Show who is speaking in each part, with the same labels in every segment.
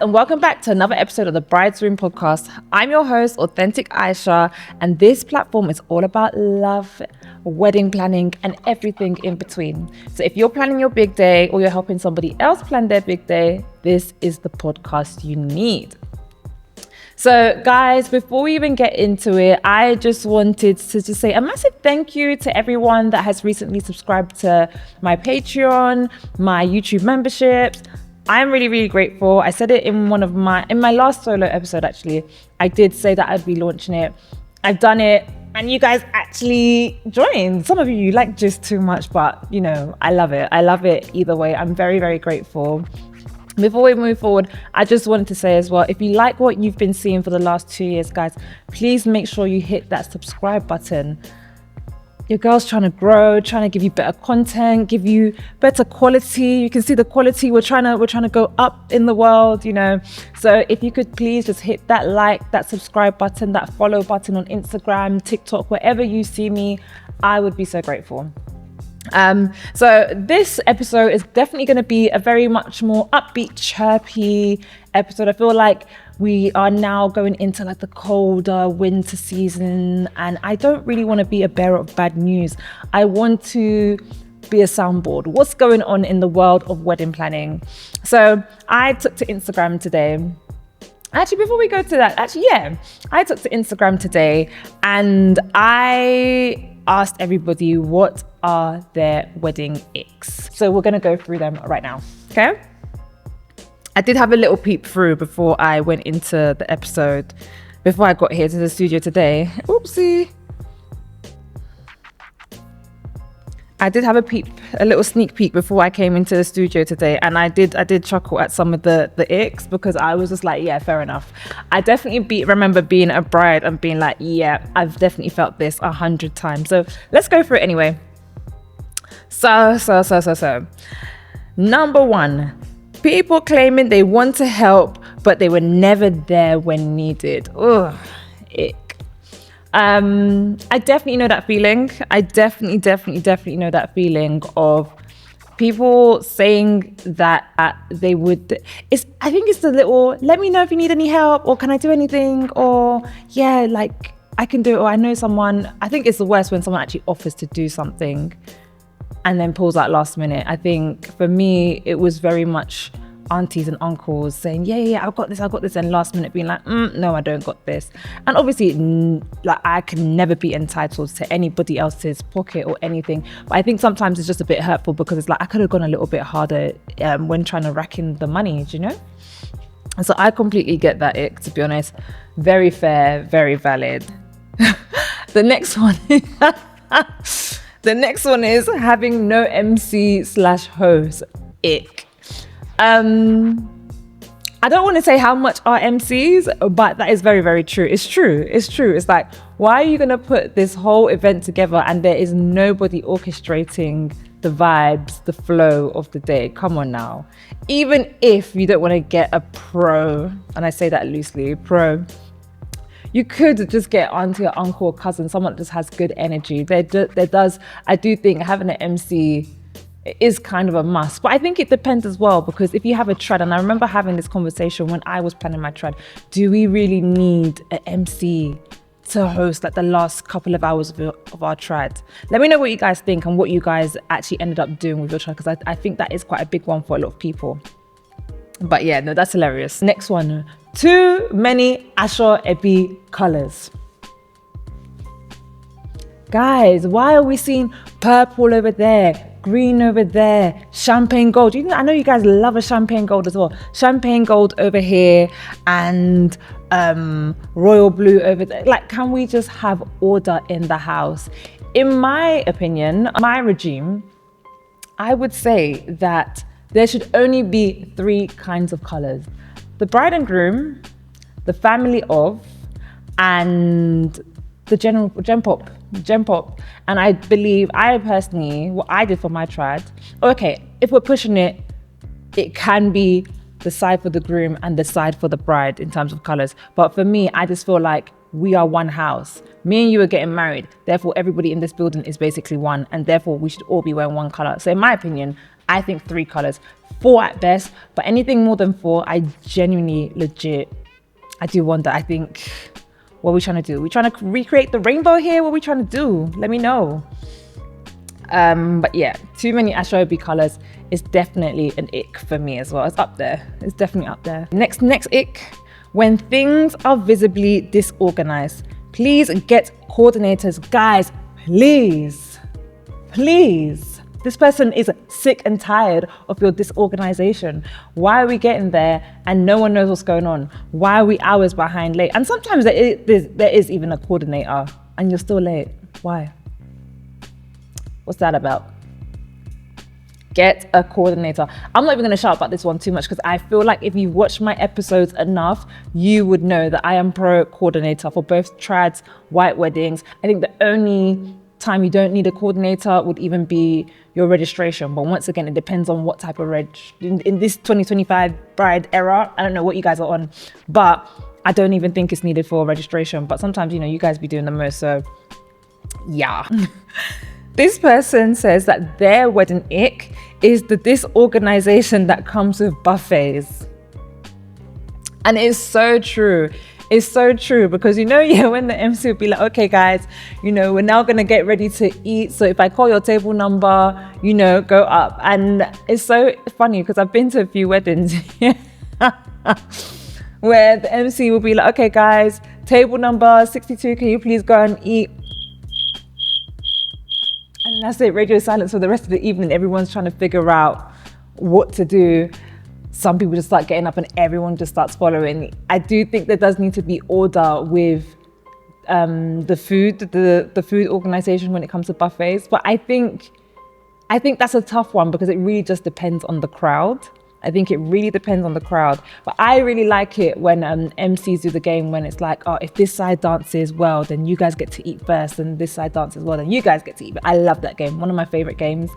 Speaker 1: And welcome back to another episode of the Bride's Room podcast. I'm your host, Authentic Aisha, and this platform is all about love, wedding planning, and everything in between. So if you're planning your big day or you're helping somebody else plan their big day, this is the podcast you need. So guys, before we even get into it, I just wanted to just say a massive thank you to everyone that has recently subscribed to my Patreon, my YouTube memberships. I'm really, really grateful. I said it in my last solo episode, actually. I did say that I'd be launching it. I've done it, and you guys actually joined. Some of you like just too much, but you know, I love it. I love it either way. I'm very, very grateful. Before we move forward, I just wanted to say as well, if you like what you've been seeing for the last 2 years, guys, please make sure you hit that subscribe button. Your girl's trying to grow, trying to give you better content, give you better quality. You can see the quality. We're trying to go up in the world, you know. So if you could please just hit that like, that subscribe button, that follow button on Instagram, TikTok, wherever you see me, I would be so grateful. So this episode is definitely going to be a very much more upbeat, chirpy episode. I feel like we are now going into like the colder winter season, and I don't really want to be a bearer of bad news. I want to be a soundboard. What's going on in the world of wedding planning? So I took to Instagram today. Actually, before we go to that, I took to Instagram today and I asked everybody what are their wedding icks. So we're going to go through them right now, okay? I did have a little peep through before I went into the episode, before I got here to the studio today. Oopsie. I did have a little sneak peek before I came into the studio today, and I did chuckle at some of the icks because I was just like, yeah, fair enough. I definitely remember being a bride and being like, yeah, I've definitely felt this 100 times. So let's go through it anyway. So. Number 1, people claiming they want to help, but they were never there when needed. Ugh, ick. I definitely know that feeling. I definitely know that feeling of people saying that they would. I think it's the little, let me know if you need any help, or can I do anything, or yeah, like I can do it, or I know someone. I think it's the worst when someone actually offers to do something and then pulls out last minute. I think for me, it was very much aunties and uncles saying, yeah, I've got this, and last minute being like, no, I don't got this. And obviously, like I can never be entitled to anybody else's pocket or anything. But I think sometimes it's just a bit hurtful because it's like, I could have gone a little bit harder when trying to rack in the money, do you know? And so I completely get that ick, to be honest. Very fair, very valid. The next one is having no MC/host. Ick. I don't want to say how much are MCs, but that is very, very true. It's true. It's like, why are you going to put this whole event together and there is nobody orchestrating the vibes, the flow of the day? Come on now. Even if you don't want to get a pro, and I say that loosely, pro, you could just get auntie or uncle or cousin, someone that just has good energy. I do think having an MC is kind of a must, but I think it depends as well, because if you have a trad, and I remember having this conversation when I was planning my trad, do we really need an MC to host like the last couple of hours of our trad? Let me know what you guys think and what you guys actually ended up doing with your trad, because I think that is quite a big one for a lot of people. But yeah, no, that's hilarious. Next one, too many Asho Ebi colors. Guys, why are we seeing purple over there, green over there, champagne gold. I know you guys love a champagne gold as well. Champagne gold over here and royal blue over there. Like, can we just have order in the house? In my opinion, my regime, I would say that there should only be 3 kinds of colors: the bride and groom, the family of, and the general gem pop. And I personally, what I did for my trad, okay, if we're pushing it, it can be the side for the groom and the side for the bride in terms of colors. But for me, I just feel like we are one house. Me and you are getting married. Therefore, everybody in this building is basically one. And therefore, we should all be wearing one color. So in my opinion, I think 3 colors, 4 at best. But anything more than 4, I genuinely, legit, I do wonder. I think, what are we trying to do? Are we trying to recreate the rainbow here? What are we trying to do? Let me know. But yeah, too many Asoebi colors is definitely an ick for me as well. It's up there. It's definitely up there. Next ick. When things are visibly disorganized, please get coordinators. Guys, please. This person is sick and tired of your disorganization. Why are we getting there and no one knows what's going on? Why are we hours behind late? And sometimes there is even a coordinator and you're still late. Why? What's that about? Get a coordinator. I'm not even going to shout about this one too much because I feel like if you've watched my episodes enough, you would know that I am pro coordinator for both trads, white weddings. I think the only time you don't need a coordinator would even be your registration. But once again, it depends on what type of reg. In this 2025 bride era, I don't know what you guys are on, but I don't even think it's needed for registration. But sometimes, you guys be doing the most. So yeah. This person says that their wedding ick is the disorganization that comes with buffets. And it's so true. It's so true because, when the MC would be like, okay, guys, we're now going to get ready to eat. So if I call your table number, go up. And it's so funny because I've been to a few weddings where the MC will be like, okay, guys, table number 62, can you please go and eat? And that's it, radio silence for the rest of the evening. Everyone's trying to figure out what to do. Some people just start getting up and everyone just starts following. I do think there does need to be order with the food organization when it comes to buffets. But I think that's a tough one because it really just depends on the crowd. I think it really depends on the crowd. But I really like it when MCs do the game when it's like, oh, if this side dances well, then you guys get to eat first, and this side dances well, then you guys get to eat. But I love that game. One of my favorite games.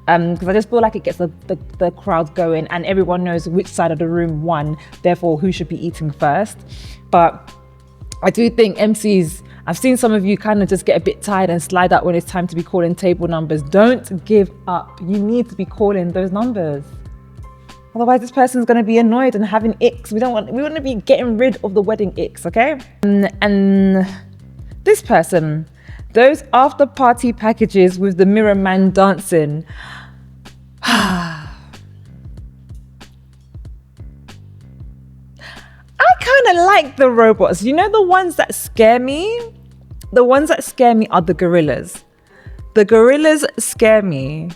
Speaker 1: Because I just feel like it gets the crowd going and everyone knows which side of the room won, therefore who should be eating first. But I do think MCs, I've seen some of you kind of just get a bit tired and slide out when it's time to be calling table numbers. Don't give up. You need to be calling those numbers. Otherwise, this person's going to be annoyed and having icks. We want to be getting rid of the wedding icks, okay? And this person, those after party packages with the mirror man dancing. I kind of like the robots. The ones that scare me? The ones that scare me are the gorillas. The gorillas scare me.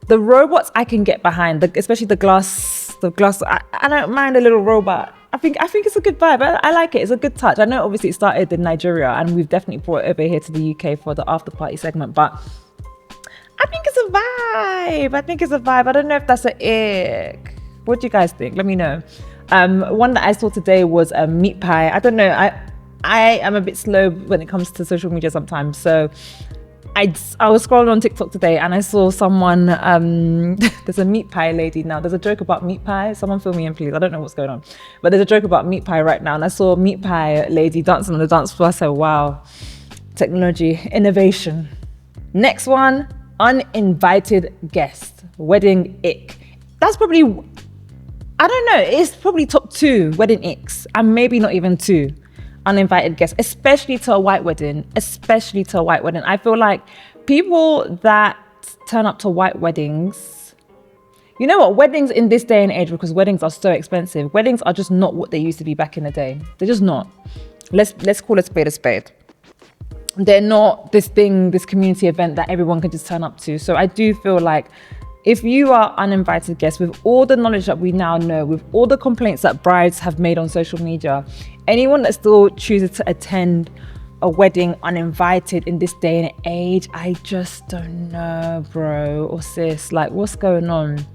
Speaker 1: The robots I can get behind, especially the glass. I don't mind a little robot. I think it's a good vibe. I like it. It's a good touch. I know obviously it started in Nigeria and we've definitely brought it over here to the UK for the after party segment, but I think it's a vibe. I don't know if that's an ick. What do you guys think? Let me know. One that I saw today was a meat pie. I don't know. I am a bit slow when it comes to social media sometimes, so I was scrolling on TikTok today and I saw someone, there's a meat pie lady now. There's a joke about meat pie. Someone fill me in, please. I don't know what's going on. But there's a joke about meat pie right now. And I saw a meat pie lady dancing on the dance floor. I said, wow, technology, innovation. Next one, uninvited guest, wedding ick. That's probably, I don't know, it's probably top 2 wedding icks and maybe not even 2. Uninvited guests, especially to a white wedding. I feel like people that turn up to white weddings, weddings in this day and age, because weddings are so expensive, weddings are just not what they used to be back in the day. They're just not. Let's call a spade a spade. they're not this community event that everyone can just turn up to. So I do feel like if you are uninvited guests, with all the knowledge that we now know, with all the complaints that brides have made on social media, anyone that still chooses to attend a wedding uninvited in this day and age, I just don't know, bro or sis, like what's going on?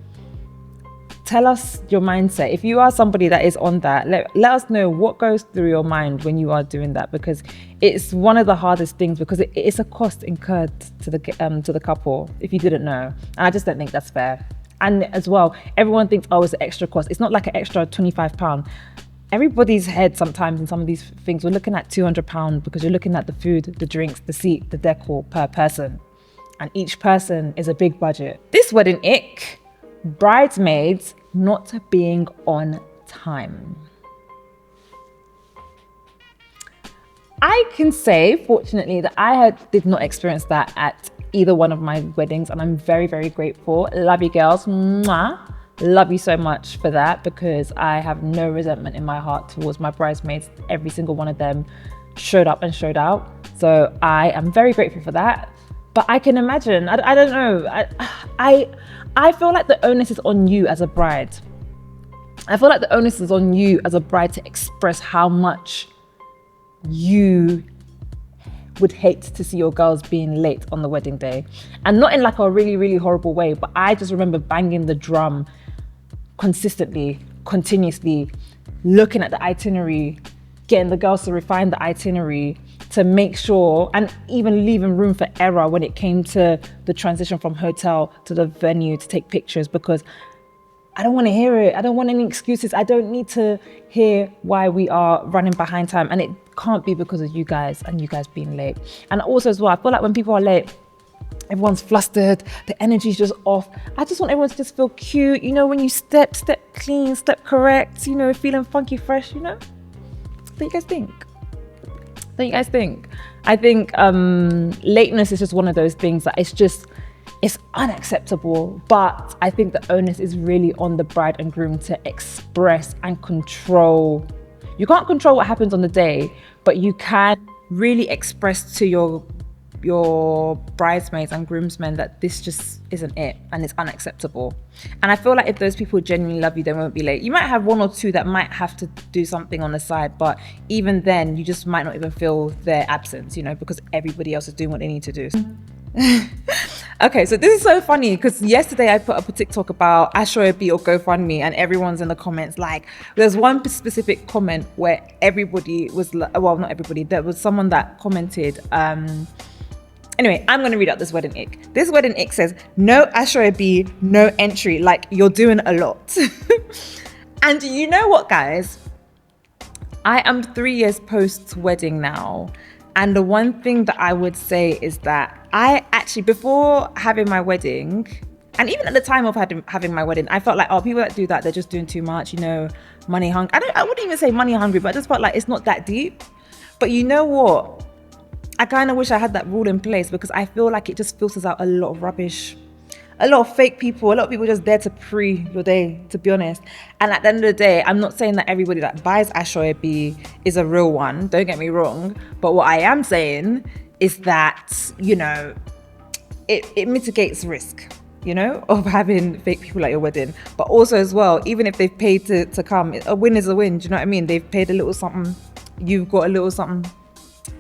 Speaker 1: Tell us your mindset. If you are somebody that is on that, let us know what goes through your mind when you are doing that, because it's one of the hardest things, because it's a cost incurred to the couple, if you didn't know. And I just don't think that's fair. And as well, everyone thinks, oh, it's an extra cost. It's not like an extra £25. Everybody's head sometimes in some of these things, we're looking at £200 because you're looking at the food, the drinks, the seat, the decor per person. And each person is a big budget. This wedding ick: bridesmaids not being on time. I can say, fortunately, that I did not experience that at either one of my weddings, and I'm very, very grateful. Love you girls. Mwah. Love you so much for that, because I have no resentment in my heart towards my bridesmaids. Every single one of them showed up and showed out. So I am very grateful for that. But I can imagine, I don't know. I feel like the onus is on you as a bride. I feel like the onus is on you as a bride to express how much you would hate to see your girls being late on the wedding day. And not in like a really, really horrible way, but I just remember banging the drum consistently, continuously, looking at the itinerary, getting the girls to refine the itinerary to make sure, and even leaving room for error when it came to the transition from hotel to the venue to take pictures, because I don't want to hear it. I don't want any excuses. I don't need to hear why we are running behind time. And it can't be because of you guys and you guys being late. And also as well, I feel like when people are late, everyone's flustered, the energy's just off. I just want everyone to just feel cute. You know, when you step clean, step correct, you know, feeling funky, fresh, you know? What do you guys think? I think lateness is just one of those things that it's unacceptable, but I think the onus is really on the bride and groom to express and control. You can't control what happens on the day, but you can really express to your bridesmaids and groomsmen that this just isn't it and it's unacceptable. And I feel like if those people genuinely love you, they won't be late. You might have one or two that might have to do something on the side, but even then you just might not even feel their absence, you know, because everybody else is doing what they need to do. Okay, so this is so funny because yesterday I put up a TikTok about Ashoebi or GoFundMe, and everyone's in the comments like, there's one specific comment where everybody was, well, not everybody, there was someone that commented, anyway, I'm going to read out this wedding ick. This wedding ick says, no Ashoebi, no entry, like you're doing a lot. And you know what, guys? I am 3 years post-wedding now. And the one thing that I would say is that I actually, before having my wedding, and even at the time of having my wedding, I felt like, oh, people that do that, they're just doing too much, you know, money hungry. I wouldn't even say money hungry, but I just felt like it's not that deep. But you know what? I kind of wish I had that rule in place, because I feel like it just filters out a lot of rubbish. A lot of fake people, a lot of people just there to pre your day, to be honest. And at the end of the day, I'm not saying that everybody that buys Ashoebi is a real one, don't get me wrong. But what I am saying is that, you know, it mitigates risk, you know, of having fake people at your wedding. But also as well, even if they've paid to come, a win is a win, do you know what I mean? They've paid a little something, you've got a little something.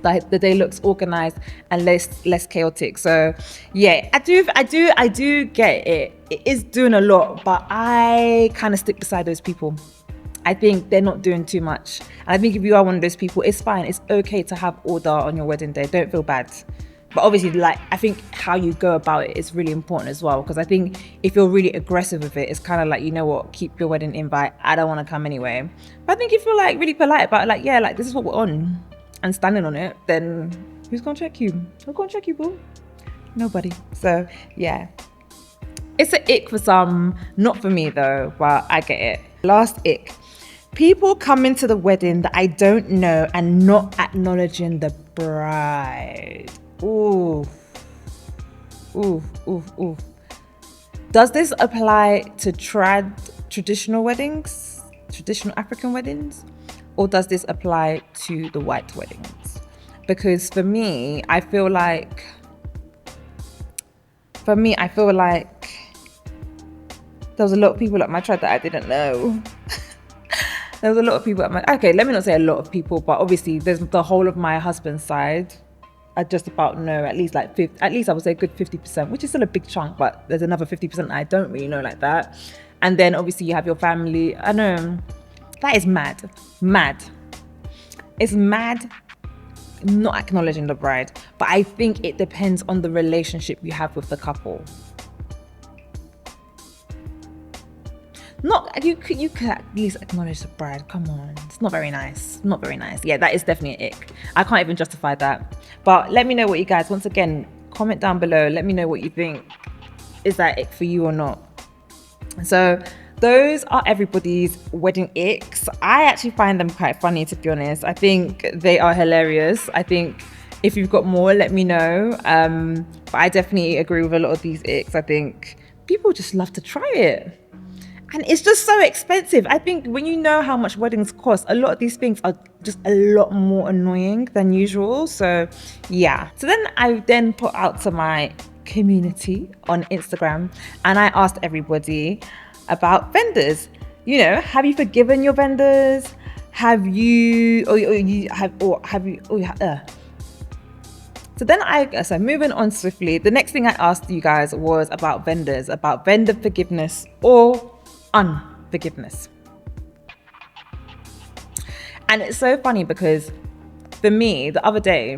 Speaker 1: Like the day looks organized and less chaotic. So yeah, I do get it. It is doing a lot, but I kind of stick beside those people. I think they're not doing too much. And I think if you are one of those people, it's fine. It's okay to have order on your wedding day. Don't feel bad. But obviously, like, I think how you go about it is really important as well. Because I think if you're really aggressive with it, it's kind of like, you know what, keep your wedding invite. I don't want to come anyway. But I think if you're like really polite about it, like, yeah, like this is what we're on, and standing on it, then who's gonna check you? Who's gonna check you, boo? Nobody. So yeah, it's an ick for some, not for me though, but I get it. Last ick: people coming to the wedding that I don't know and not acknowledging the bride. Ooh. Does this apply to traditional weddings, traditional African weddings? Or does this apply to the white weddings? because for me, I feel like there was a lot of people at my tribe that I didn't know. There was a lot of people at okay, let me not say a lot of people, but obviously there's the whole of my husband's side. I just about know at least like at least I would say a good 50%, which is still a big chunk, but there's another 50% I don't really know like that. And then obviously you have your family. I know that is mad. It's mad not acknowledging the bride, but I think it depends on the relationship you have with the couple. Not you could at least acknowledge the bride. Come on, it's not very nice. Yeah, that is definitely an ick. I can't even justify that. But let me know what you guys, once again, comment down below. Let me know what you think. Is that ick for you or not? So those are everybody's wedding icks. I actually find them quite funny, to be honest. I think they are hilarious. I think if you've got more, let me know. But I definitely agree with a lot of these icks. I think people just love to try it. And it's just so expensive. I think when you know how much weddings cost, a lot of these things are just a lot more annoying than usual. So yeah. So then I put out to my community on Instagram and I asked everybody about vendors. You know, have you forgiven your vendors? So then so moving on swiftly, the next thing I asked you guys was about vendors, about vendor forgiveness or unforgiveness. And it's so funny because for me, the other day,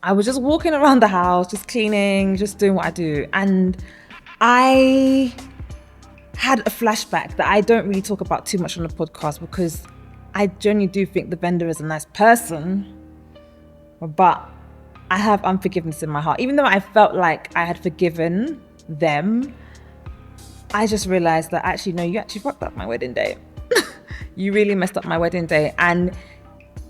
Speaker 1: I was just walking around the house, just cleaning, just doing what I do. And I had a flashback that I don't really talk about too much on the podcast because I genuinely do think the vendor is a nice person, but I have unforgiveness in my heart. Even though I felt like I had forgiven them, I just realized that actually, no, you actually fucked up my wedding day. You really messed up my wedding day. And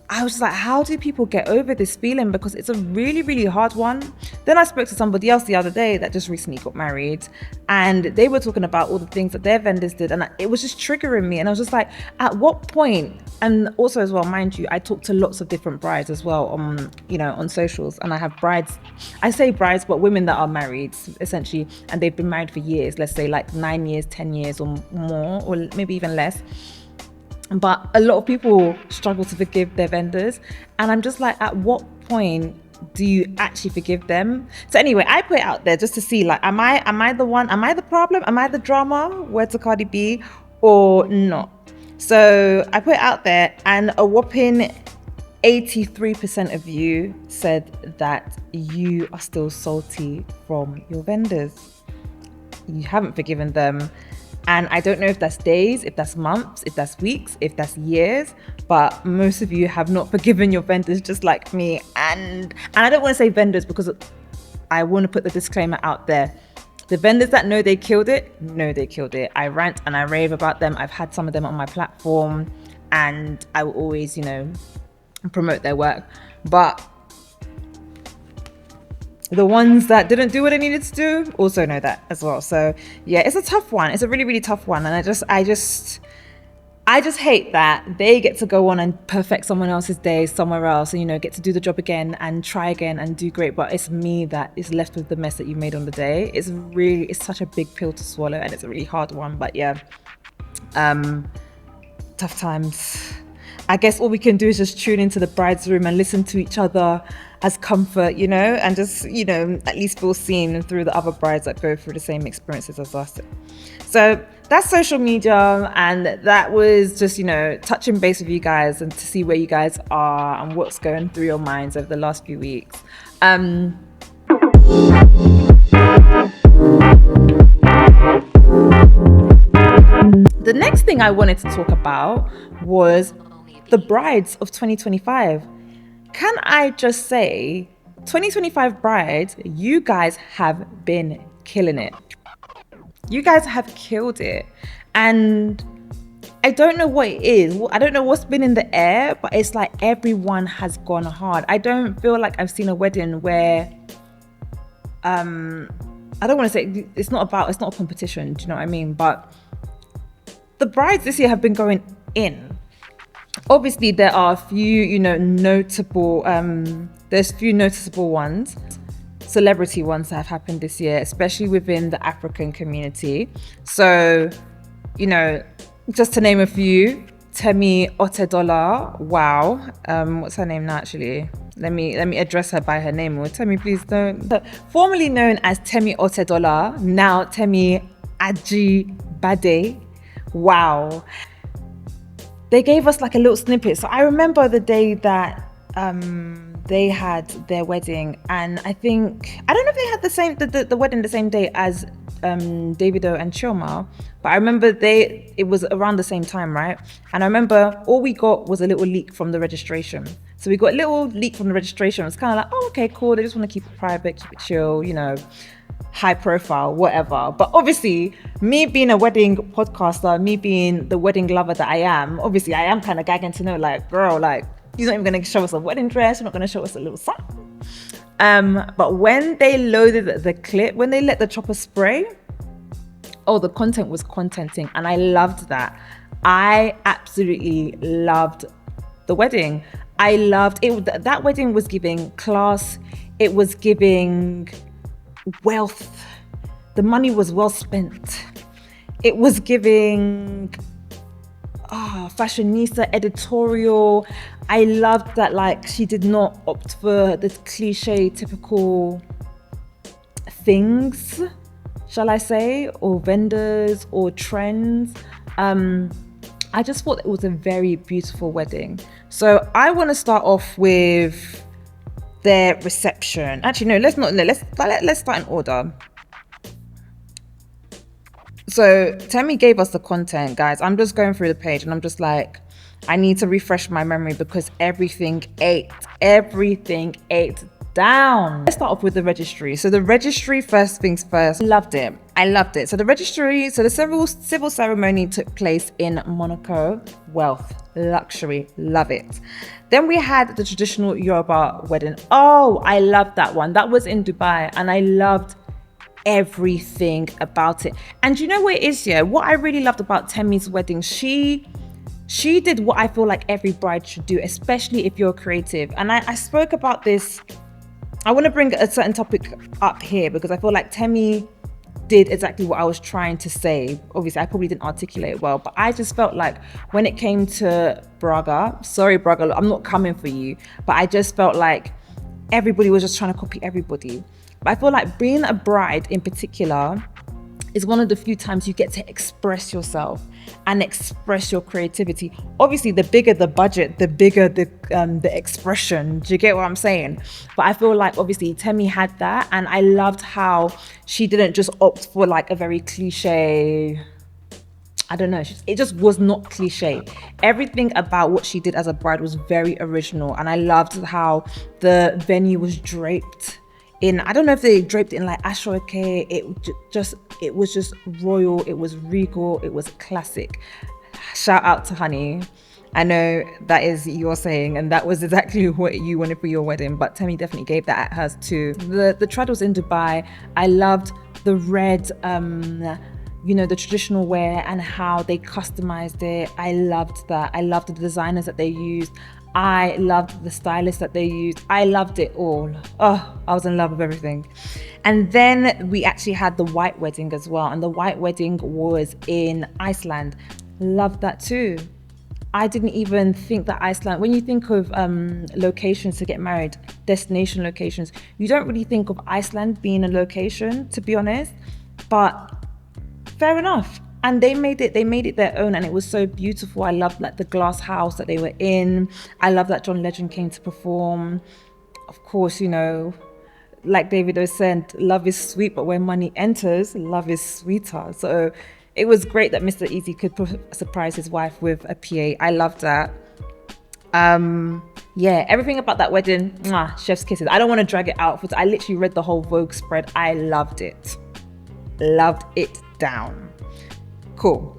Speaker 1: I was just like, how do people get over this feeling? Because it's a really, really hard one. Then I spoke to somebody else the other day that just recently got married and they were talking about all the things that their vendors did. And it was just triggering me. And I was just like, at what point? And also as well, mind you, I talk to lots of different brides as well on socials. And I have brides, I say brides, but women that are married essentially. And they've been married for years, let's say like 9 years, 10 years or more, or maybe even less. But a lot of people struggle to forgive their vendors. And I'm just like, at what point do you actually forgive them? So anyway, I put it out there just to see, like, am I the one? Am I the problem? Am I the drama? Word to Cardi B or not? So I put it out there and a whopping 83% of you said that you are still salty from your vendors. You haven't forgiven them. And I don't know if that's days, if that's months, if that's weeks, if that's years, but most of you have not forgiven your vendors just like me. And I don't want to say vendors because I want to put the disclaimer out there. The vendors that know they killed it. I rant and I rave about them. I've had some of them on my platform and I will always, promote their work. But the ones that didn't do what they needed to do also know that as well. So yeah, it's a tough one. It's a really, really tough one. And I just hate that they get to go on and perfect someone else's day somewhere else and, get to do the job again and try again and do great. But it's me that is left with the mess that you made on the day. It's such a big pill to swallow and it's a really hard one. But yeah, tough times. I guess all we can do is just tune into the bride's room and listen to each other as comfort, and just, at least feel seen through the other brides that go through the same experiences as us. So that's social media. And that was just, touching base with you guys and to see where you guys are and what's going through your minds over the last few weeks. The next thing I wanted to talk about was the brides of 2025. Can I just say, 2025 brides, you guys have been killing it. You guys have killed it. And I don't know what it is. I don't know what's been in the air, but it's like everyone has gone hard. I don't feel like I've seen a wedding where, I don't want to say, it's not a competition, do you know what I mean? But the brides this year have been going in. Obviously, there are a few, notable, there's few noticeable ones, celebrity ones that have happened this year, especially within the African community. So, just to name a few, Temi Otedola, wow. What's her name now, actually? Let me address her by her name. Temi, please don't. Formerly known as Temi Otedola, now Temi Ajibade. Wow. They gave us like a little snippet. So I remember the day that they had their wedding, and I don't know if they had the wedding the same day as Davido and Chioma, but I remember it was around the same time, right? And I remember all we got was a little leak from the registration. So we got a little leak from the registration. It was kind of like, oh, okay, cool. They just want to keep it private, keep it chill, high profile, whatever. But obviously, me being a wedding podcaster, me being the wedding lover that I am, obviously I am kind of gagging to know, like, girl, like, you're not even going to show us a wedding dress. You're not going to show us a little something. But when they loaded the clip, when they let the chopper spray, the content was contenting, and I loved that. I absolutely loved the wedding. I loved it. That wedding was giving class. It was giving wealth. The money was well spent. It was giving fashionista, editorial. I loved that, like, she did not opt for the cliche typical things, shall I say, or vendors or trends. I just thought it was a very beautiful wedding. So I want to start off with their reception. Actually, no, let's start in order. So Temi gave us the content, guys. I'm just going through the page and I'm just like, I need to refresh my memory because everything ate down. Let's start off with the registry. So the registry, first things first, I loved it. So the registry, the civil ceremony took place in Monaco. Wealth, luxury, love it. Then we had the traditional Yoruba wedding. Oh, I loved that one. That was in Dubai, and I loved everything about it. And you know what it is, yeah? What I really loved about Temi's wedding, she did what I feel like every bride should do, especially if you're creative. And I spoke about this. I want to bring a certain topic up here because I feel like Temi did exactly what I was trying to say. Obviously, I probably didn't articulate it well, but I just felt like when it came to Braga, sorry, Braga, I'm not coming for you, but I just felt like everybody was just trying to copy everybody. But I feel like being a bride in particular is one of the few times you get to express yourself and express your creativity. Obviously, the bigger the budget, the bigger the expression. Do you get what I'm saying? But I feel like obviously Temi had that, and I loved how she didn't just opt for like a very cliche. I don't know. It just was not cliche. Everything about what she did as a bride was very original, and I loved how the venue was draped in, I don't know if they draped it in like ashoke. It was just royal. It was regal. It was classic. Shout out to Honey. I know that is your saying, and that was exactly what you wanted for your wedding, but Temi definitely gave that at hers too. The trad was in Dubai. I loved the red, the traditional wear and how they customized it. I loved that. I loved the designers that they used. I loved the stylist that they used. I loved it all. Oh, I was in love with everything. And then we actually had the white wedding as well. And the white wedding was in Iceland. Loved that too. I didn't even think that Iceland, when you think of locations to get married, destination locations, you don't really think of Iceland being a location, to be honest. But fair enough. And they made it their own, and it was so beautiful. I loved like the glass house that they were in. I love that John Legend came to perform. Of course, like Davido said, love is sweet, but when money enters, love is sweeter. So it was great that Mr. Easy could surprise his wife with a PA. I loved that. Everything about that wedding, chef's kisses. I don't want to drag it out. I literally read the whole Vogue spread. I loved it. Loved it down. Cool.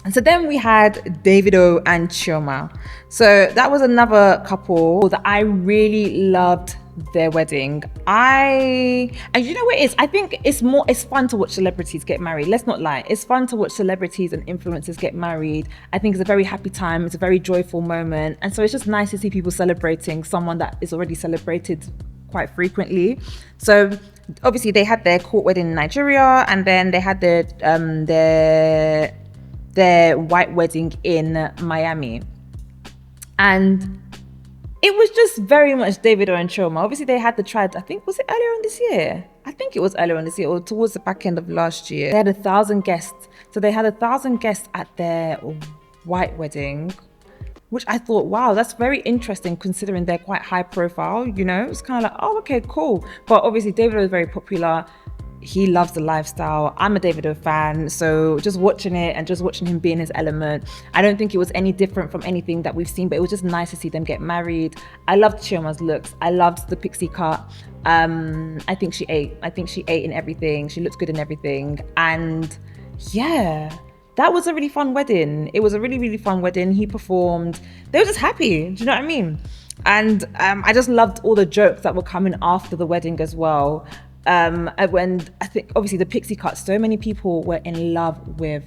Speaker 1: And so then we had Davido and Chioma. So that was another couple that I really loved their wedding. And you know what it is? I think it's fun to watch celebrities get married. Let's not lie. It's fun to watch celebrities and influencers get married. I think it's a very happy time. It's a very joyful moment. And so it's just nice to see people celebrating someone that is already celebrated quite frequently. So obviously they had their court wedding in Nigeria, and then they had their white wedding in Miami. And it was just very much Davido and Chioma. Obviously, they had the trad, I think, was it earlier on this year? I think it was earlier on this year, or towards the back end of last year. They had 1,000 guests. So they had 1,000 guests at their white wedding, which I thought, wow, that's very interesting considering they're quite high profile, you know? It's kind of like, oh, okay, cool. But obviously, Davido is very popular. He loves the lifestyle. I'm a Davido fan, so just watching it and just watching him be in his element, I don't think it was any different from anything that we've seen, but it was just nice to see them get married. I loved Chioma's looks. I loved the pixie cut. I think she ate in everything. She looked good in everything. And yeah, that was a really fun wedding. It was a really, really fun wedding. He performed. They were just happy. Do you know what I mean? And I just loved all the jokes that were coming after the wedding as well. When I think obviously the pixie cut, so many people were in love with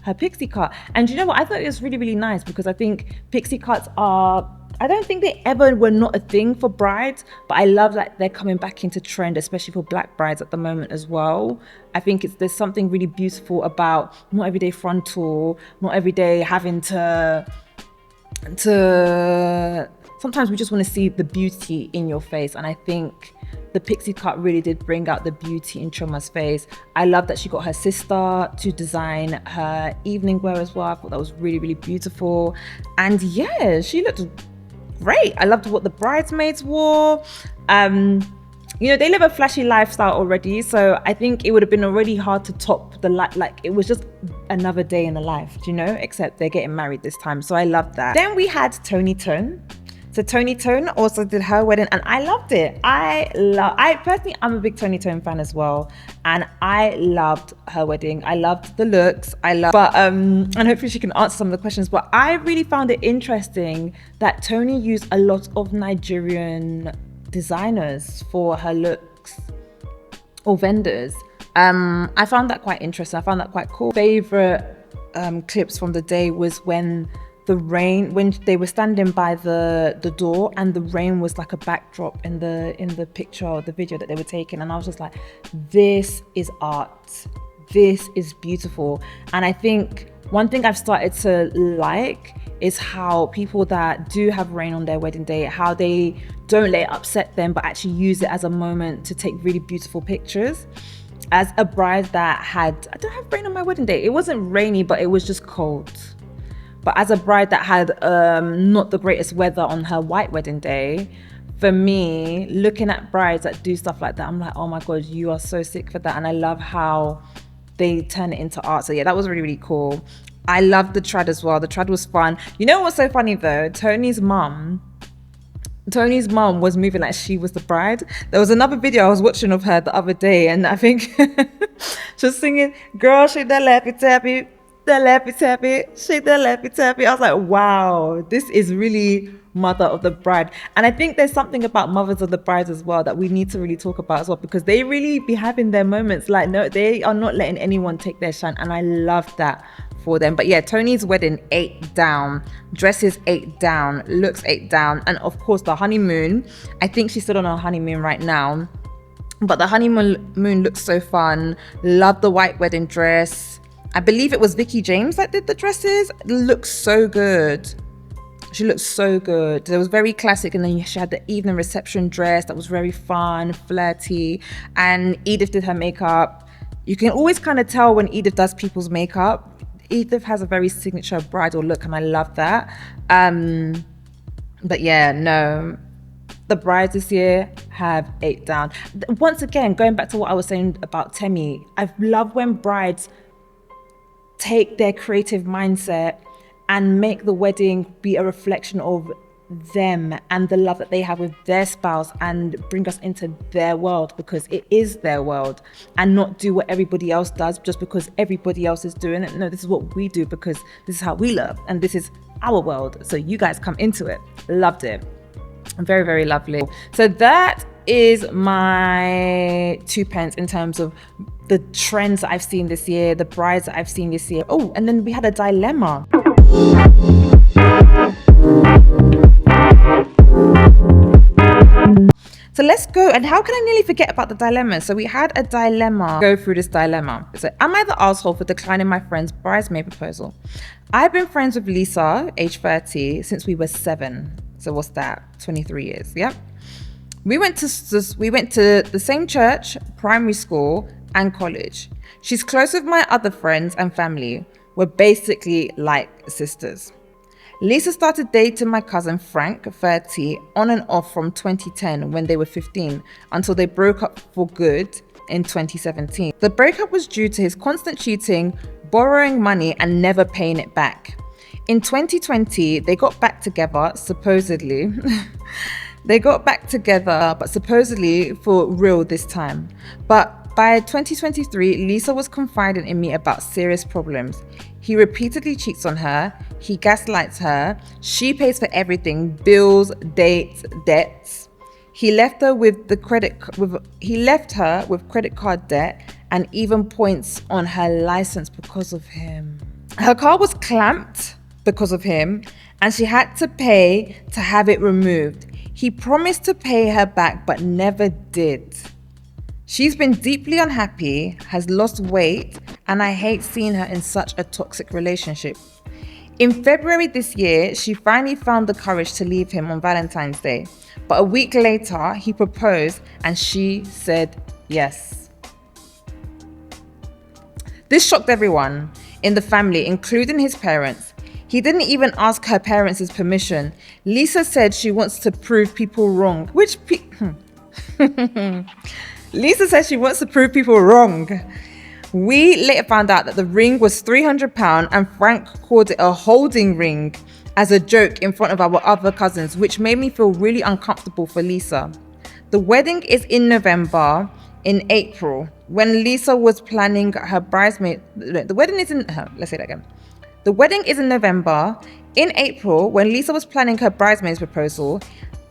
Speaker 1: her pixie cut. And you know what? I thought it was really, really nice because I think pixie cuts I don't think they ever were not a thing for brides, but I love that they're coming back into trend, especially for black brides at the moment as well. I think there's something really beautiful about not everyday frontal, not every day having to sometimes we just want to see the beauty in your face. And I think the pixie cut really did bring out the beauty in Chioma's face. I love that she got her sister to design her evening wear as well. I thought that was really, really beautiful. And yeah, she looked great. I loved what the bridesmaids wore. You know, they live a flashy lifestyle already, so I think it would have been already hard to top the like it was just another day in the life, do you know, except they're getting married this time. So I loved that. Then we had Tony Tone. So Tony Tone also did her wedding, and I loved it. I personally, I'm a big Tony Tone fan as well, and I loved her wedding. I loved the looks. And hopefully she can answer some of the questions. But I really found it interesting that Tony used a lot of Nigerian designers for her looks, or vendors. I found that quite interesting. I found that quite cool. Favorite clips from the day was when they were standing by the door and the rain was like a backdrop in the picture or the video that they were taking, and I was just like, this is art, this is beautiful. And I think one thing I've started to like is how people that do have rain on their wedding day, how they don't let it upset them but actually use it as a moment to take really beautiful pictures. As a bride that I don't have rain on my wedding day, it wasn't rainy but it was just cold. But as a bride that had not the greatest weather on her white wedding day, for me, looking at brides that do stuff like that, I'm like, oh my God, you are so sick for that. And I love how they turn it into art. So yeah, that was really, really cool. I loved the trad as well. The trad was fun. You know what's so funny though? Tony's mum was moving like she was the bride. There was another video I was watching of her the other day, and I think she was singing, girl, shake that lappy tappy. The lappy tappy, shake the lappy tappy. I was like, wow, this is really mother of the bride. And I think there's something about mothers of the brides as well that we need to really talk about as well, because they really be having their moments. Like, no, they are not letting anyone take their shine, and I love that for them. But yeah, Tony's wedding 8 down, dresses 8 down, looks 8 down, and of course the honeymoon. I think she's still on her honeymoon right now, but the honeymoon looks so fun. Love the white wedding dress. I believe it was Vicky James that did the dresses. It looks so good. She looks so good. It was very classic, and then she had the evening reception dress that was very fun, flirty, and Edith did her makeup. You can always kind of tell when Edith does people's makeup. Edith has a very signature bridal look, and I love that. But yeah, no, the brides this year have 8 down. Once again, going back to what I was saying about Temi, I love when brides take their creative mindset and make the wedding be a reflection of them and the love that they have with their spouse, and bring us into their world, because it is their world, and not do what everybody else does just because everybody else is doing it. No, this is what we do because this is how we love, and this is our world. So you guys come into it. Loved it. Very, very lovely. So that is my 2 pence in terms of the trends that I've seen this year, the brides that I've seen this year. Oh, and then we had a dilemma. So let's go. And how can I nearly forget about the dilemma? So we had a dilemma. Go through this dilemma. So, am I the asshole for declining my friend's bridesmaid proposal? I've been friends with Lisa, age 30, since we were 7. So what's that? 23 years. Yep. We went to the same church, primary school, and college. She's close with my other friends and family. We're basically like sisters. Lisa started dating my cousin Frank, 30, on and off from 2010 when they were 15 until they broke up for good in 2017. The breakup was due to his constant cheating, borrowing money, and never paying it back. In 2020, they got back together, supposedly. But supposedly for real this time. But by 2023, Lisa was confiding in me about serious problems. He repeatedly cheats on her. He gaslights her. She pays for everything: bills, dates, debts. He left her with credit card debt and even points on her license because of him. Her car was clamped because of him, and she had to pay to have it removed. He promised to pay her back, but never did. She's been deeply unhappy, has lost weight, and I hate seeing her in such a toxic relationship. In February this year, she finally found the courage to leave him on Valentine's Day. But a week later, he proposed and she said yes. This shocked everyone in the family, including his parents. He didn't even ask her parents' permission. Lisa said she wants to prove people wrong. Lisa says she wants to prove people wrong. We later found out that the ring was £300 and Frank called it a holding ring as a joke in front of our other cousins, which made me feel really uncomfortable for Lisa. The wedding is in November. In April, when Lisa was planning her bridesmaid, the wedding is in November. In April, when Lisa was planning her bridesmaid's proposal,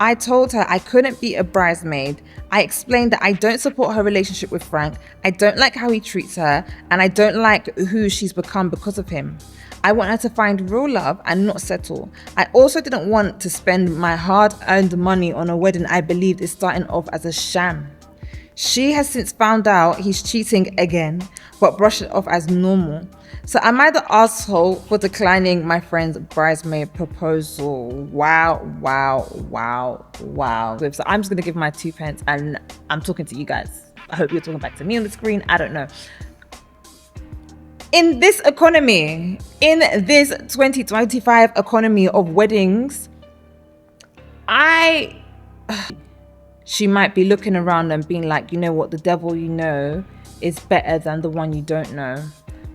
Speaker 1: I told her I couldn't be a bridesmaid. I explained that I don't support her relationship with Frank, I don't like how he treats her, and I don't like who she's become because of him. I want her to find real love and not settle. I also didn't want to spend my hard-earned money on a wedding I believed is starting off as a sham. She has since found out he's cheating again, but brushed it off as normal. So am I the asshole for declining my friend's bridesmaid proposal? Wow. So I'm just going to give my 2 pence and I'm talking to you guys. I hope you're talking back to me on the screen. I don't know. In this economy, in this 2025 economy of weddings, she might be looking around and being like, you know what, the devil you know is better than the one you don't know.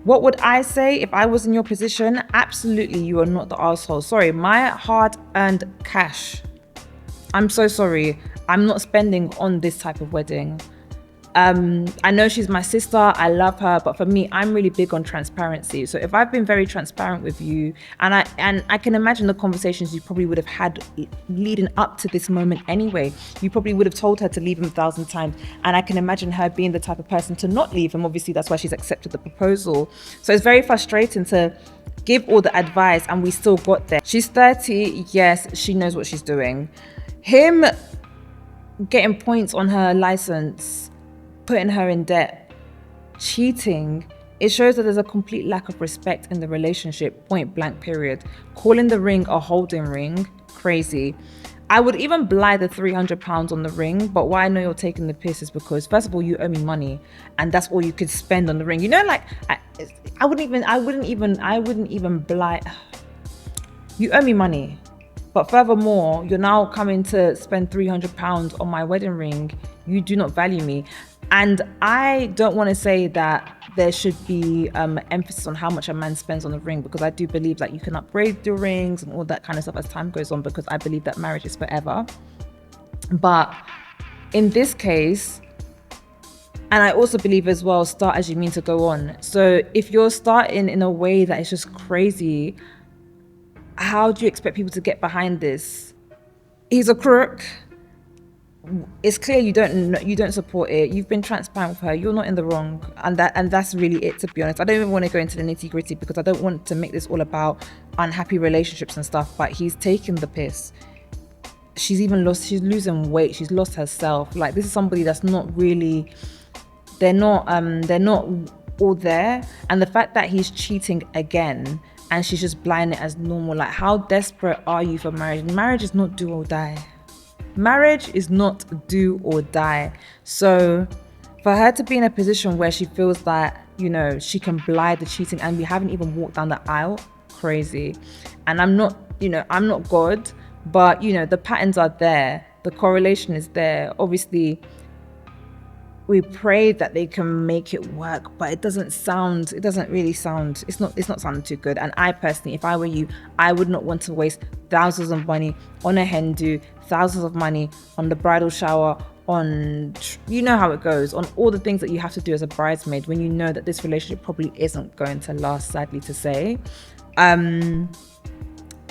Speaker 1: What would I say if I was in your position? Absolutely, you are not the asshole. Sorry, my hard-earned cash, I'm so sorry, I'm not spending on this type of wedding. I know she's my sister, I love her, but for me, I'm really big on transparency. So if I've been very transparent with you, and I can imagine the conversations you probably would have had leading up to this moment anyway. You probably would have told her to leave him 1,000 times, and I can imagine her being the type of person to not leave him. Obviously, that's why she's accepted the proposal. So it's very frustrating to give all the advice, and we still got there. She's 30, yes, she knows what she's doing. Him getting points on her license, putting her in debt, cheating, it shows that there's a complete lack of respect in the relationship, point blank period. Calling the ring a holding ring, crazy. I would even buy the £300 on the ring, but why I know you're taking the piss is because, first of all, you owe me money, and that's all you could spend on the ring. You know, like I wouldn't even buy. You owe me money, but furthermore, you're now coming to spend £300 on my wedding ring. You do not value me. And I don't want to say that there should be emphasis on how much a man spends on the ring, because I do believe that you can upgrade your rings and all that kind of stuff as time goes on, because I believe that marriage is forever. But in this case, and I also believe as well, start as you mean to go on. So if you're starting in a way that is just crazy, how do you expect people to get behind this? He's a crook. it's clear you don't support it. You've been transparent with her. You're not in the wrong, and that's really it, to be honest. I don't even want to go into the nitty-gritty because I don't want to make this all about unhappy relationships and stuff, but he's taking the piss. She's losing weight, she's lost herself. Like, this is somebody that's not really, they're not all there. And the fact that he's cheating again and she's just blind it as normal, like, how desperate are you for marriage? Marriage is not do or die. Marriage is not do or die. So for her to be in a position where she feels that, you know, she can blind the cheating and we haven't even walked down the aisle, crazy. And I'm not God, but, you know, the patterns are there. The correlation is there. Obviously, we pray that they can make it work, but it's not sounding too good. And I personally, if I were you, I would not want to waste thousands of money on a hen do, thousands of money on the bridal shower, on, you know how it goes, on all the things that you have to do as a bridesmaid when you know that this relationship probably isn't going to last, sadly to say.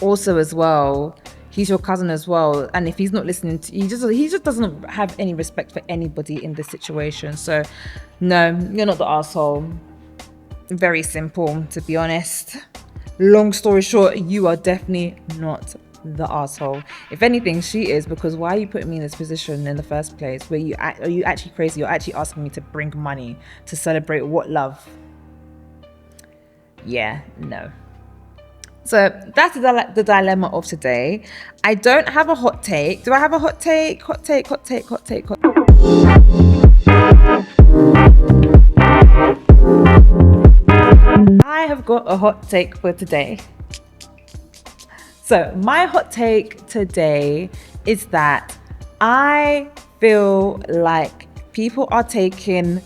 Speaker 1: Also as well, he's your cousin as well, and if he's not listening to you, he just doesn't have any respect for anybody in this situation. So no, you're not the asshole. Very simple, to be honest. Long story short, you are definitely not the asshole. If anything, she is, because why are you putting me in this position in the first place? Are you actually crazy? You're actually asking me to bring money to celebrate what love? Yeah, no. So that's the dilemma of today. I don't have a hot take. Do I have a hot take? Hot take. I have got a hot take for today. So my hot take today is that I feel like people are taking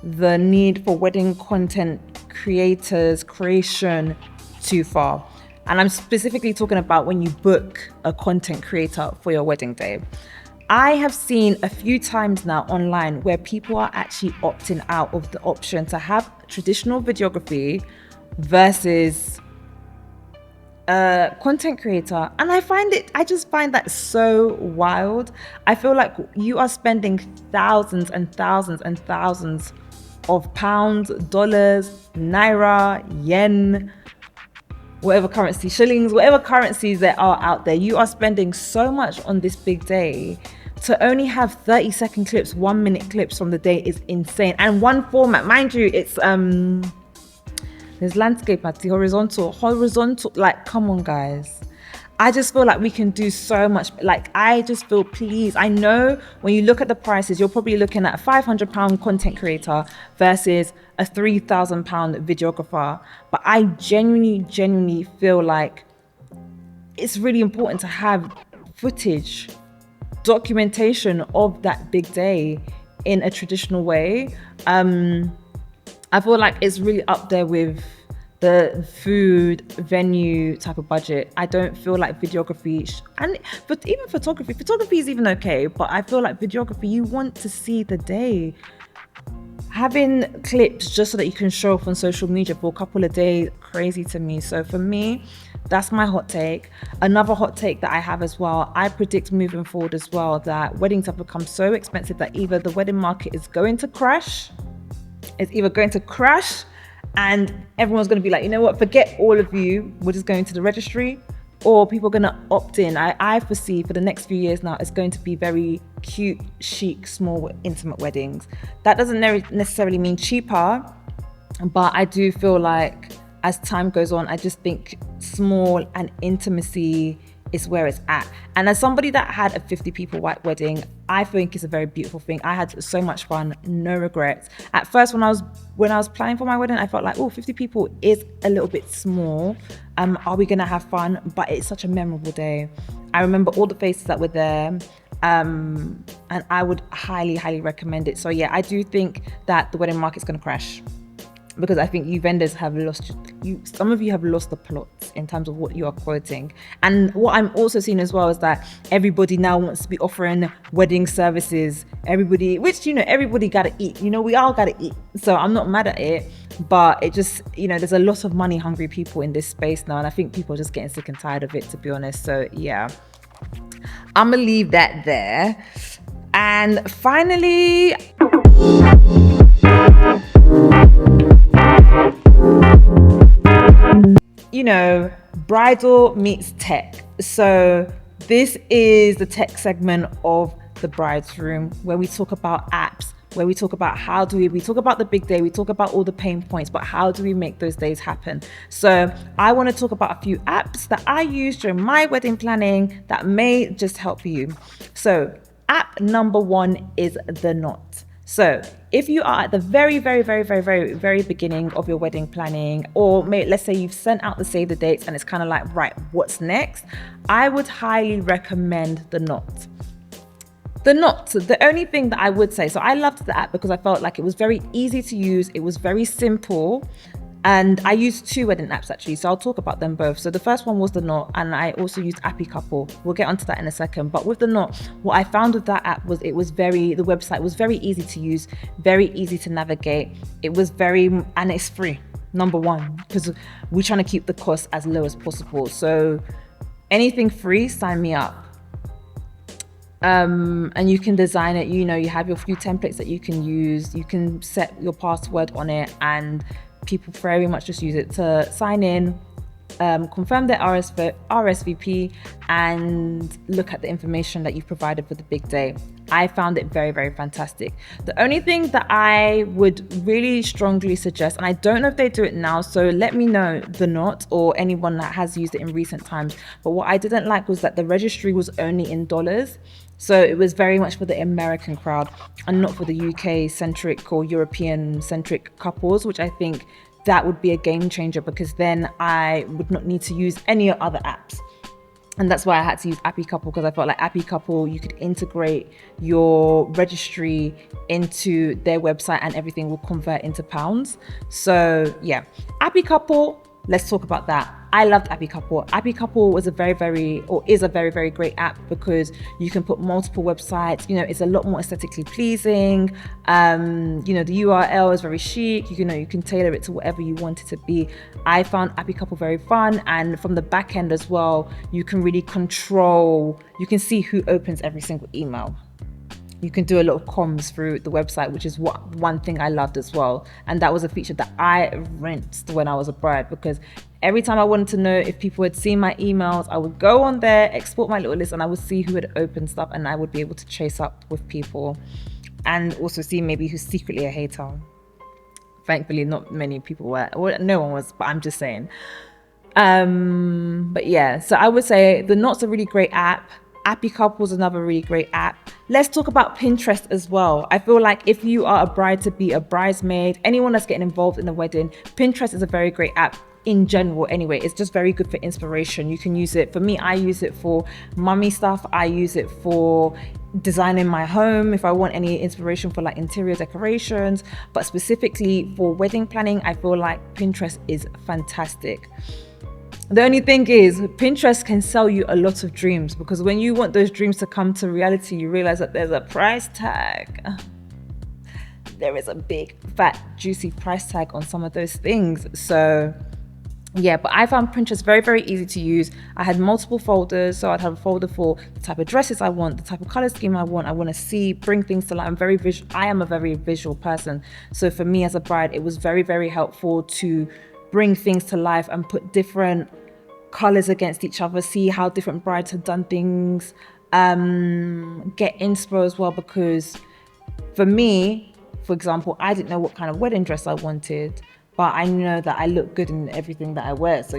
Speaker 1: the need for wedding content creation too far. And I'm specifically talking about when you book a content creator for your wedding day. I have seen a few times now online where people are actually opting out of the option to have traditional videography versus a content creator. And I just find that so wild. I feel like you are spending thousands and thousands and thousands of pounds, dollars, naira, yen, whatever currency, shillings, whatever currencies there are out there. You are spending so much on this big day. To only have 30-second clips, 1-minute clips from the day is insane. And one format, mind you, it's there's landscape at the horizontal, like, come on guys. I just feel like we can do so much. Like, I just feel, please, I know when you look at the prices, you're probably looking at a £500 content creator versus a £3,000 videographer. But I genuinely feel like it's really important to have footage, documentation of that big day in a traditional way. I feel like it's really up there with the food venue type of budget. I don't feel like videography but even photography is even okay, but I feel like videography, you want to see the day. Having clips just so that you can show off on social media for a couple of days, crazy to me. So for me, that's my hot take. Another hot take that I have as well, I predict moving forward as well that weddings have become so expensive that either the wedding market is going to crash, and everyone's going to be like, you know what, forget all of you, we're just going to the registry, or people are going to opt in. I foresee for the next few years now, it's going to be very cute, chic, small, intimate weddings. That doesn't necessarily mean cheaper, but I do feel like as time goes on, I just think small and intimacy is where it's at. And as somebody that had a 50 people white wedding, I think it's a very beautiful thing. I had so much fun, no regrets. At first, when I was planning for my wedding, I felt like, 50 people is a little bit small. Are we gonna have fun? But it's such a memorable day. I remember all the faces that were there. And I would highly recommend it. So yeah, I do think that the wedding market's gonna crash, because I think you vendors have some of you have lost the plot in terms of what you are quoting. And what I'm also seeing as well is that everybody now wants to be offering wedding services. Everybody gotta eat. We all gotta eat. So I'm not mad at it, but it just, there's a lot of money hungry people in this space now. And I think people are just getting sick and tired of it, to be honest. So yeah. I'm gonna leave that there. And finally, you know, bridal meets tech. So this is the tech segment of the bride's room, where we talk about apps, where we talk about how do we talk about the big day, we talk about all the pain points, but how do we make those days happen? So I want to talk about a few apps that I use during my wedding planning that may just help you. So app number one is The Knot. So if you are at the very beginning of your wedding planning, or let's say you've sent out the save the dates and it's kind of like, right, what's next? I would highly recommend The Knot. The Knot, the only thing that I would say, so I loved the app because I felt like it was very easy to use, it was very simple, and I used two wedding apps actually, so I'll talk about them both. So the first one was The Knot, and I also used Appy Couple. We'll get onto that in a second. But with The Knot, what I found with that app was the website was very easy to use, very easy to navigate. It was and it's free, number one, because we're trying to keep the cost as low as possible. So anything free, sign me up. And you can design it, you have your few templates that you can use, you can set your password on it, and people very much just use it to sign in, confirm their RSVP, and look at the information that you've provided for the big day. I found it very fantastic. The only thing that I would really strongly suggest, and I don't know if they do it now, so let me know, The Knot, or anyone that has used it in recent times, but what I didn't like was that the registry was only in dollars. So it was very much for the American crowd and not for the UK centric or European centric couples, which I think that would be a game changer, because then I would not need to use any other apps. And that's why I had to use Appy Couple, because I felt like Appy Couple, you could integrate your registry into their website and everything will convert into pounds. So yeah, Appy Couple, let's talk about that. I loved Appy Couple. Appy Couple was is a very great app because you can put multiple websites. It's a lot more aesthetically pleasing. The URL is very chic. You can tailor it to whatever you want it to be. I found Appy Couple very fun, and from the back end as well, you can really control. You can see who opens every single email. You can do a lot of comms through the website, which is one thing I loved as well. And that was a feature that I rinsed when I was a bride, because every time I wanted to know if people had seen my emails, I would go on there, export my little list, and I would see who had opened stuff, and I would be able to chase up with people and also see maybe who's secretly a hater. Thankfully, not many people were, or no one was, but I'm just saying. But yeah, so I would say The Knot's a really great app. Appy Couple's another really great app. Let's talk about Pinterest as well. I feel like if you are a bride to be, a bridesmaid, anyone that's getting involved in a wedding, Pinterest is a very great app in general anyway. It's just very good for inspiration. You can use it, for me, I use it for mummy stuff. I use it for designing my home if I want any inspiration for like interior decorations, but specifically for wedding planning, I feel like Pinterest is fantastic. The only thing is, Pinterest can sell you a lot of dreams, because when you want those dreams to come to reality, you realize that there's a price tag. There is a big, fat, juicy price tag on some of those things. So yeah, but I found Pinterest very easy to use. I had multiple folders, so I'd have a folder for the type of dresses I want, the type of color scheme I want. I want to see, bring things to life. I am a very visual person. So for me as a bride, it was very helpful to bring things to life and put different colors against each other, see how different brides have done things, get inspo as well, because for me, for example, I didn't know what kind of wedding dress I wanted, but I know that I look good in everything that I wear. So,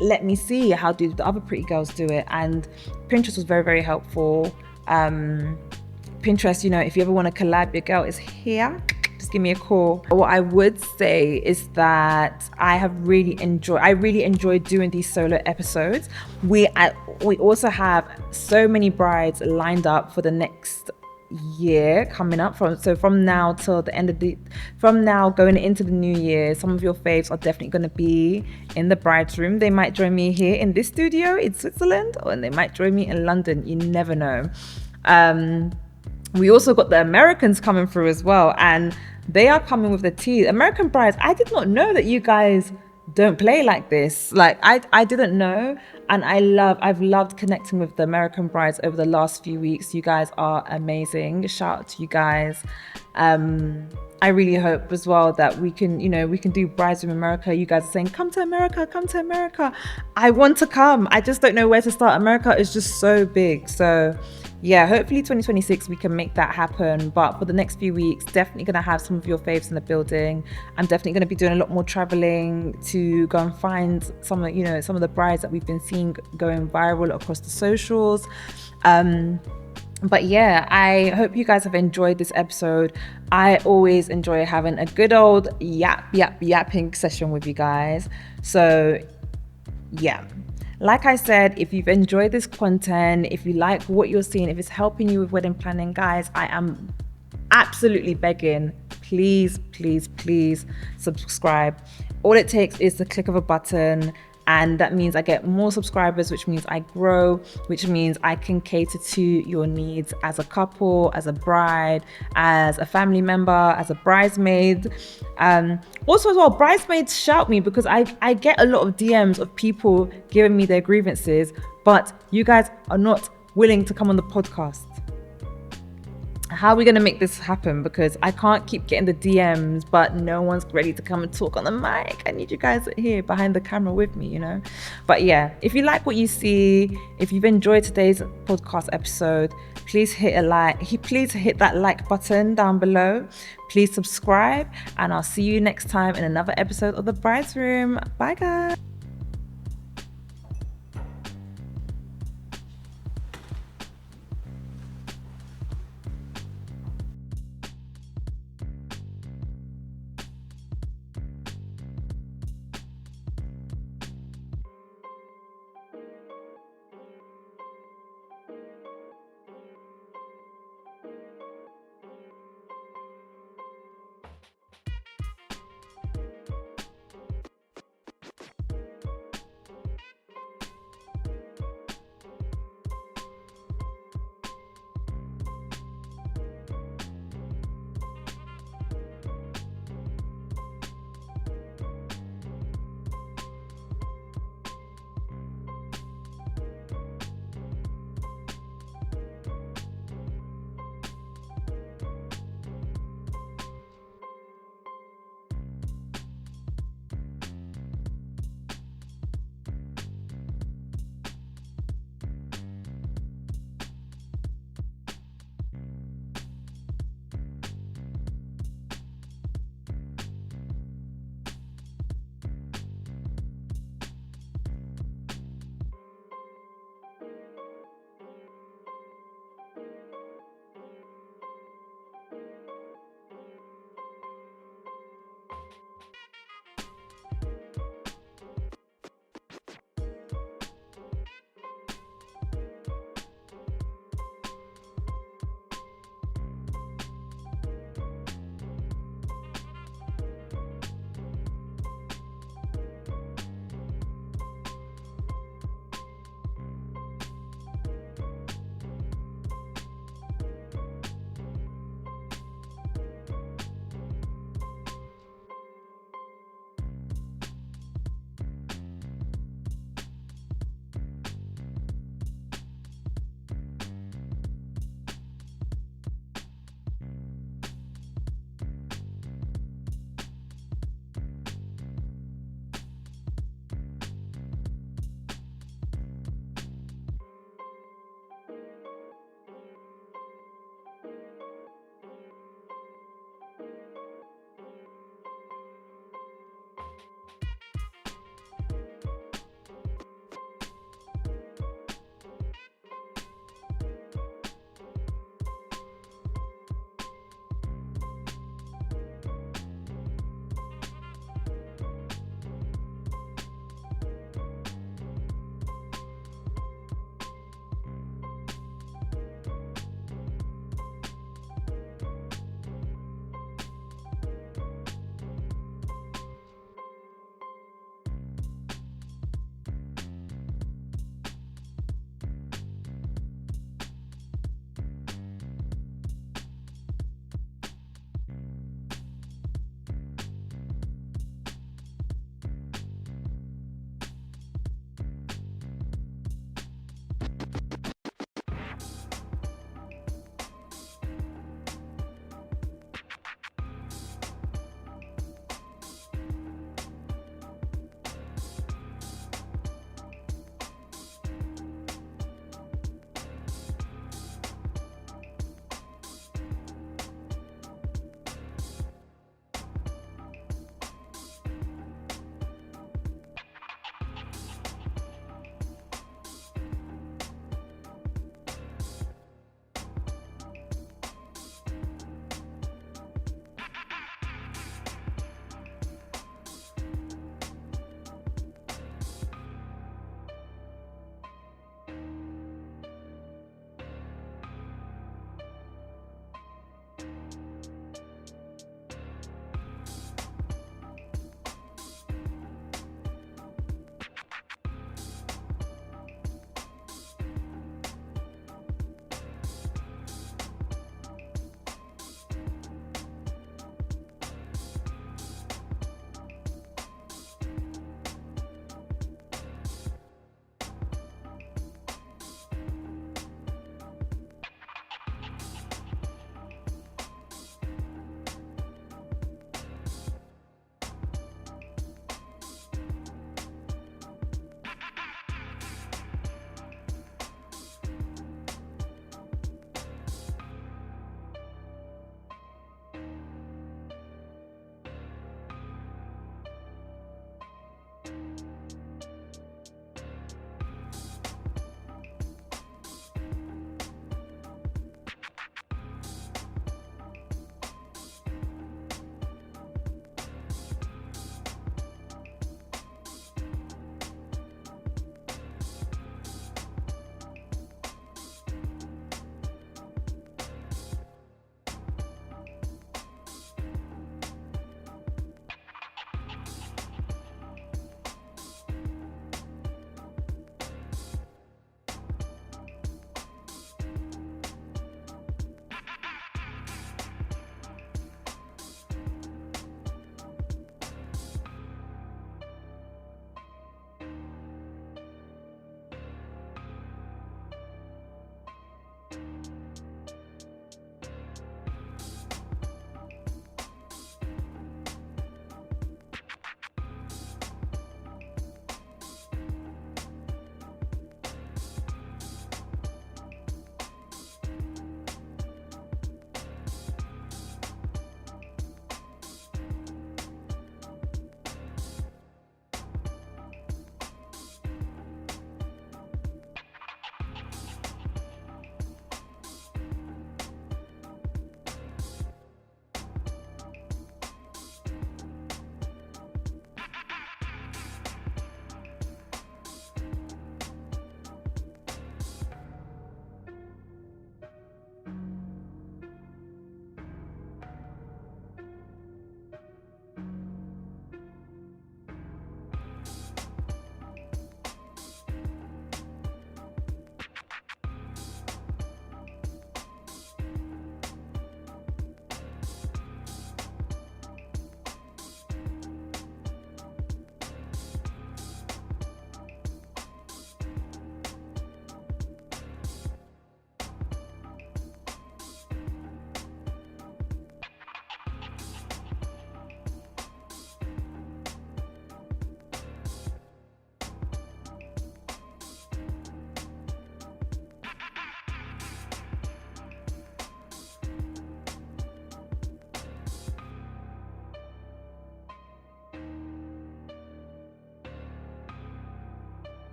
Speaker 1: let me see how do the other pretty girls do it. And Pinterest was very helpful. Pinterest, if you ever want to collab, your girl is here. Just give me a call. What I would say is that I really enjoyed doing these solo episodes. We also have so many brides lined up for the next year coming up, from now till the end of from now going into the new year. Some of your faves are definitely going to be in the bride's room. They might join me here in this studio in Switzerland, or they might join me in London. You never know. We also got the Americans coming through as well, and they are coming with the tea. American brides, I did not know that you guys don't play like this. Like I didn't know, and I've loved connecting with the American brides over the last few weeks. You guys are amazing. Shout out to you guys. I really hope as well that we can do Brides in America. You guys are saying, come to America, come to America. I want to come. I just don't know where to start. America is just so big. So yeah, hopefully 2026 we can make that happen. But for the next few weeks, definitely going to have some of your faves in the building. I'm definitely going to be doing a lot more traveling to go and find some of the brides that we've been seeing going viral across the socials. But yeah, I hope you guys have enjoyed this episode. I always enjoy having a good old yapping session with you guys. So yeah, like I said, if you've enjoyed this content, if you like what you're seeing, if it's helping you with wedding planning, guys, I am absolutely begging, please subscribe. All it takes is the click of a button, and that means I get more subscribers, which means I grow, which means I can cater to your needs as a couple, as a bride, as a family member, as a bridesmaid. Also as well, bridesmaids shout me, because I get a lot of DMs of people giving me their grievances, but you guys are not willing to come on the podcast. How are we going to make this happen? Because I can't keep getting the DMs, but no one's ready to come and talk on the mic. I need you guys here behind the camera with me, But yeah, if you like what you see, if you've enjoyed today's podcast episode, please hit a like. Please hit that like button down below. Please subscribe, and I'll see you next time in another episode of The Bride's Room. Bye, guys.